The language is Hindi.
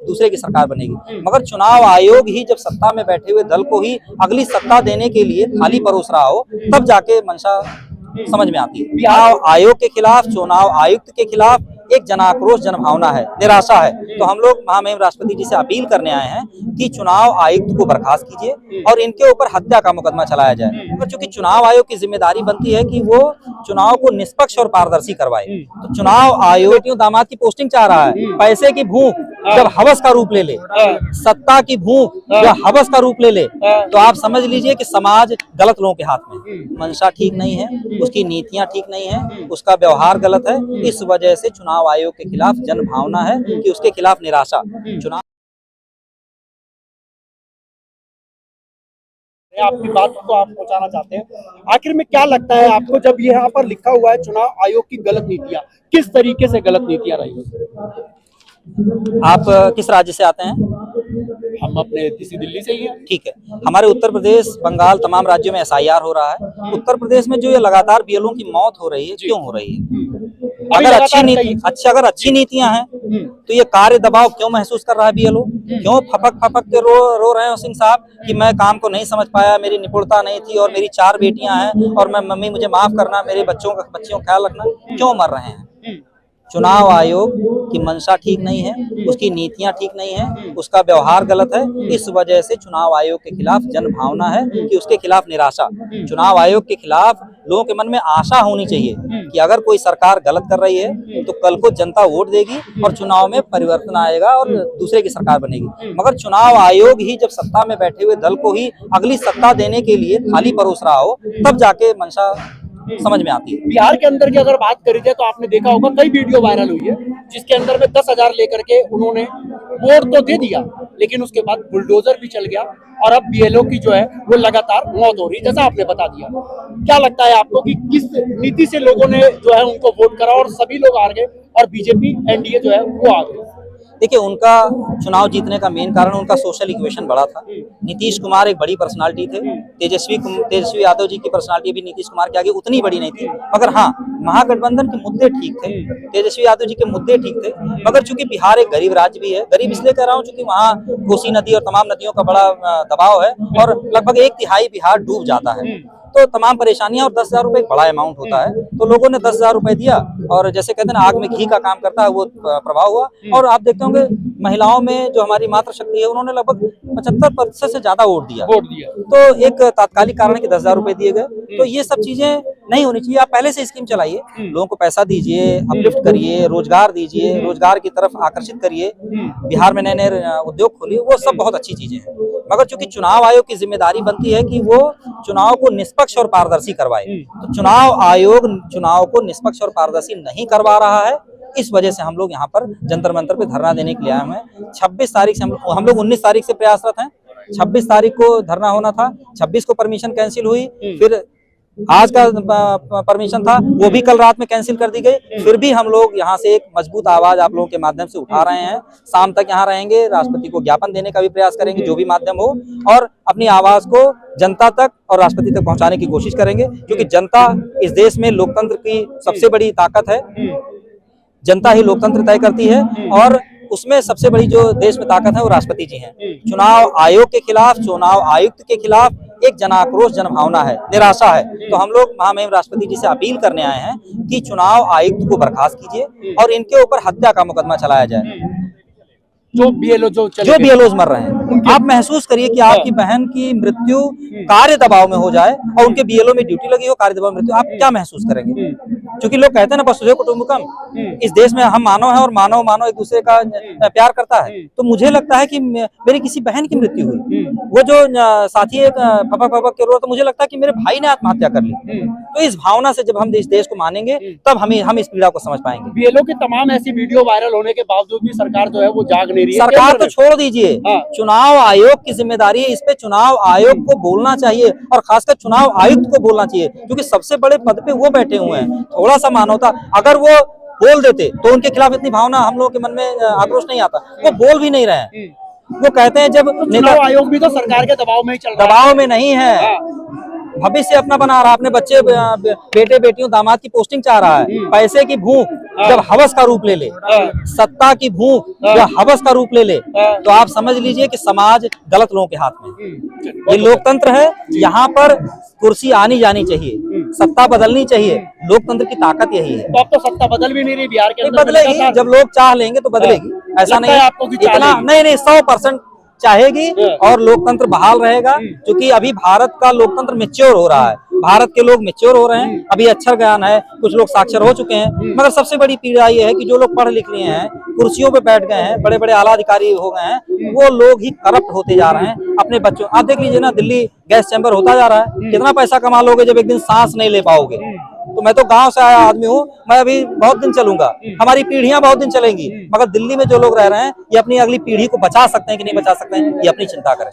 दूसरे की सरकार बनेगी। मगर चुनाव आयोग ही जब सत्ता में बैठे हुए दल को ही अगली सत्ता देने के लिए थाली परोस रहा हो, तब जाके मंशा समझ में आती है। चुनाव आयोग के खिलाफ, चुनाव आयुक्त के खिलाफ एक जन आक्रोश, जन भावना है, निराशा है। तो हम लोग महामहिम राष्ट्रपति जी से अपील करने आए हैं कि चुनाव आयुक्त को बर्खास्त कीजिए और इनके ऊपर हत्या का मुकदमा चलाया जाए। तो चूंकि चुनाव आयोग की जिम्मेदारी बनती है कि वो चुनाव को निष्पक्ष और पारदर्शी करवाए, तो चुनाव आयोग बेटियों दामाद की पोस्टिंग चाह रहा है। पैसे की भूख जब हवस का रूप ले ले, सत्ता की भूख जब हवस का रूप ले ले, तो आप समझ लीजिए कि समाज गलत लोगों के हाथ में। मंशा ठीक नहीं है, उसकी नीतियां ठीक नहीं है, उसका व्यवहार गलत है। इस वजह से चुनाव आयोग के खिलाफ जन भावना है कि उसके खिलाफ निराशा। चुनाव आपकी बात को आप पहुंचाना चाहते हैं, आखिर में क्या लगता है आपको जब ये यहाँ पर लिखा हुआ है चुनाव आयोग की गलत नीतियां, किस तरीके से गलत नीतियां रही? आप किस राज्य से आते हैं? हम अपने इसी दिल्ली से ही हैं। ठीक है, हमारे उत्तर प्रदेश, बंगाल, तमाम राज्यों में SIR हो रहा है। उत्तर प्रदेश में जो ये लगातार BLO की मौत हो रही है, क्यों हो रही है? अगर अच्छी नीतियां हैं तो ये कार्य दबाव क्यों महसूस कर रहा है BLO? क्यों फपक फपक के रो रहे हो सिंह साहब कि मैं काम को नहीं समझ पाया, मेरी निपुणता नहीं थी और मेरी 4 बेटियां हैं और मैं मम्मी मुझे माफ करना, मेरे बच्चों का ख्याल रखना, क्यों मर रहे हैं? चुनाव आयोग की मंशा ठीक नहीं है, उसकी नीतियां ठीक नहीं है, उसका व्यवहार गलत है। इस वजह से चुनाव आयोग के खिलाफ जन भावना है कि उसके खिलाफ निराशा। चुनाव आयोग के खिलाफ लोगों के मन में आशा होनी चाहिए कि अगर कोई सरकार गलत कर रही है तो कल को जनता वोट देगी और चुनाव में परिवर्तन आएगा और दूसरे की सरकार बनेगी। मगर चुनाव आयोग ही जब सत्ता में बैठे हुए दल को ही अगली सत्ता देने के लिए थाली परोस रहा हो, तब जाके मंशा समझ में आती है। बिहार के अंदर की अगर बात करी जाए तो आपने देखा होगा कई वीडियो वायरल हुई है जिसके अंदर में 10,000 लेकर के उन्होंने वोट तो दे दिया, लेकिन उसके बाद बुलडोजर भी चल गया और अब BLO की जो है वो लगातार मौत हो रही है, जैसा आपने बता दिया। क्या लगता है आपको कि किस नीति से लोगों ने जो है उनको वोट करा और सभी लोग हार गए और BJP NDA जो है वो आ गई? देखिए, उनका चुनाव जीतने का मेन कारण उनका सोशल इक्वेशन बड़ा था। नीतीश कुमार एक बड़ी पर्सनालिटी थे, तेजस्वी यादव जी की पर्सनालिटी भी नीतीश कुमार के आगे उतनी बड़ी नहीं थी। मगर हाँ, महागठबंधन के मुद्दे ठीक थे, तेजस्वी यादव जी के मुद्दे ठीक थे। मगर चूंकि बिहार एक गरीब राज्य भी है, गरीब इसलिए कह रहा हूँ क्योंकि वहाँ कोसी नदी और तमाम नदियों का बड़ा दबाव है और लगभग 1/3 बिहार डूब जाता है, तो तमाम परेशानियां, और 10,000 रुपए एक बड़ा अमाउंट होता है। तो लोगों ने 10,000 रुपए दिया और जैसे कहते हैं ना, आग में घी का काम करता है, वो प्रभाव हुआ। और आप देखते होंगे महिलाओं में जो हमारी मातृ शक्ति है, उन्होंने लगभग 75% से ज्यादा वोट दिया। तो एक तात्कालिक कारण कि 10,000 रुपए दिए गए। तो ये सब चीजें नहीं होनी चाहिए। आप पहले से स्कीम चलाइए, लोगों को पैसा दीजिए, अपलिफ्ट करिए, रोजगार दीजिए, रोजगार की तरफ आकर्षित करिए, बिहार में नए नए उद्योग खोलिए, वो सब बहुत अच्छी चीजें हैं। मगर चूंकि चुनाव आयोग की जिम्मेदारी बनती है कि वो चुनाव को निष्पक्ष और पारदर्शी करवाए, तो चुनाव आयोग चुनाव को निष्पक्ष और पारदर्शी नहीं करवा रहा है। इस वजह से हम लोग यहाँ पर जंतर मंतर पे धरना देने के लिए आए हैं। 26 तारीख से हम लोग 19 तारीख से प्रयासरत हैं। 26 तारीख को धरना होना था, 26 को परमिशन कैंसिल हुई, फिर आज का परमिशन था, वो भी कल रात में कैंसिल कर दी गई। फिर भी हम लोग यहाँ से एक मजबूत आवाज आप लोगों के माध्यम से उठा रहे हैं। शाम तक यहाँ रहेंगे, राष्ट्रपति को ज्ञापन देने का भी प्रयास करेंगे, जो भी माध्यम हो, और अपनी आवाज को जनता तक और राष्ट्रपति तक पहुंचाने की कोशिश करेंगे। क्योंकि जनता इस देश में लोकतंत्र की सबसे बड़ी ताकत है। जनता ही लोकतंत्र तय करती है और उसमें सबसे बड़ी जो देश में ताकत है वो राष्ट्रपति जी हैं। चुनाव आयोग के खिलाफ, चुनाव आयुक्त के खिलाफ एक जन आक्रोश, जन भावना है, निराशा है। तो हम लोग महामहिम राष्ट्रपति जी से अपील करने आए हैं कि चुनाव आयुक्त को बर्खास्त कीजिए और इनके ऊपर हत्या का मुकदमा चलाया जाए। जो BLOs मर रहे हैं, आप महसूस करिए कि आपकी बहन की मृत्यु कार्य दबाव में हो जाए और उनके BLO में ड्यूटी लगी हो, कार्य दबाव में मृत्यु, आप क्या महसूस करेंगे? क्योंकि लोग कहते हैं ना, वसुधैव कुटुंबकम, इस देश में हम मानव हैं और मानव एक दूसरे का प्यार करता है। तो मुझे लगता है कि मेरी किसी बहन की मृत्यु हुई, वो जो साथी एक फपक के रो, तो मुझे लगता है कि मेरे भाई ने आत्महत्या कर ली। तो इस भावना से जब हम इस देश को मानेंगे, तब हम इस पीड़ा को समझ पाएंगे। BLO के तमाम ऐसी वीडियो वायरल होने के बावजूद भी सरकार जो है वो जाग नहीं रही है। सरकार तो छोड़ दीजिए, चुनाव आयोग की जिम्मेदारी है, इस पे चुनाव आयोग को बोलना चाहिए और खासकर चुनाव आयुक्त को बोलना चाहिए, क्योंकि सबसे बड़े पद पे वो बैठे हुए हैं। थोड़ा सा मानवता, अगर वो बोल देते तो उनके खिलाफ इतनी भावना हम लोगों के मन में आक्रोश नहीं आता। वो बोल भी नहीं रहे हैं। वो कहते हैं जब चुनाव आयोग भी तो सरकार के दबाव में ही चल रहा है। दबाव में नहीं है, भविष्य अपना बना रहा, अपने बच्चे, बेटे बेटियों, दामाद की पोस्टिंग चाह रहा है। पैसे की भूख जब हवस का रूप ले ले, सत्ता की भूख जब हवस का रूप ले ले, तो आप समझ लीजिए कि समाज गलत लोगों के हाथ में है। ये लोकतंत्र है, यहाँ पर कुर्सी आनी जानी चाहिए, सत्ता बदलनी चाहिए, लोकतंत्र की ताकत यही है। तो अब तो सत्ता बदल भी नहीं रही बिहार के अंदर, बदलेगी, जब लोग चाह लेंगे तो बदलेगी, ऐसा नहीं लगता है है आपको कि इतना चाहेगी? नहीं, 100% चाहेगी और लोकतंत्र बहाल रहेगा, क्योंकि अभी भारत का लोकतंत्र मैच्योर हो रहा है, भारत के लोग मैच्योर हो रहे हैं। अभी अक्षर ज्ञान है, कुछ लोग साक्षर हो चुके हैं, मगर सबसे बड़ी पीड़ा ये है कि जो लोग पढ़ लिख लिए हैं, कुर्सियों पे बैठ गए हैं, बड़े बड़े आला अधिकारी हो गए हैं, वो लोग ही करप्ट होते जा रहे हैं अपने बच्चों। आप देख लीजिए ना, दिल्ली गैस चैम्बर होता जा रहा है, कितना पैसा कमा लोगे जब एक दिन सांस नहीं ले पाओगे। तो मैं तो गांव से आया आदमी हूँ, मैं अभी बहुत दिन चलूंगा, हमारी पीढ़ियां बहुत दिन चलेंगी, मगर दिल्ली में जो लोग रह रहे हैं, ये अपनी अगली पीढ़ी को बचा सकते हैं कि नहीं बचा सकते हैं, ये अपनी चिंता करें।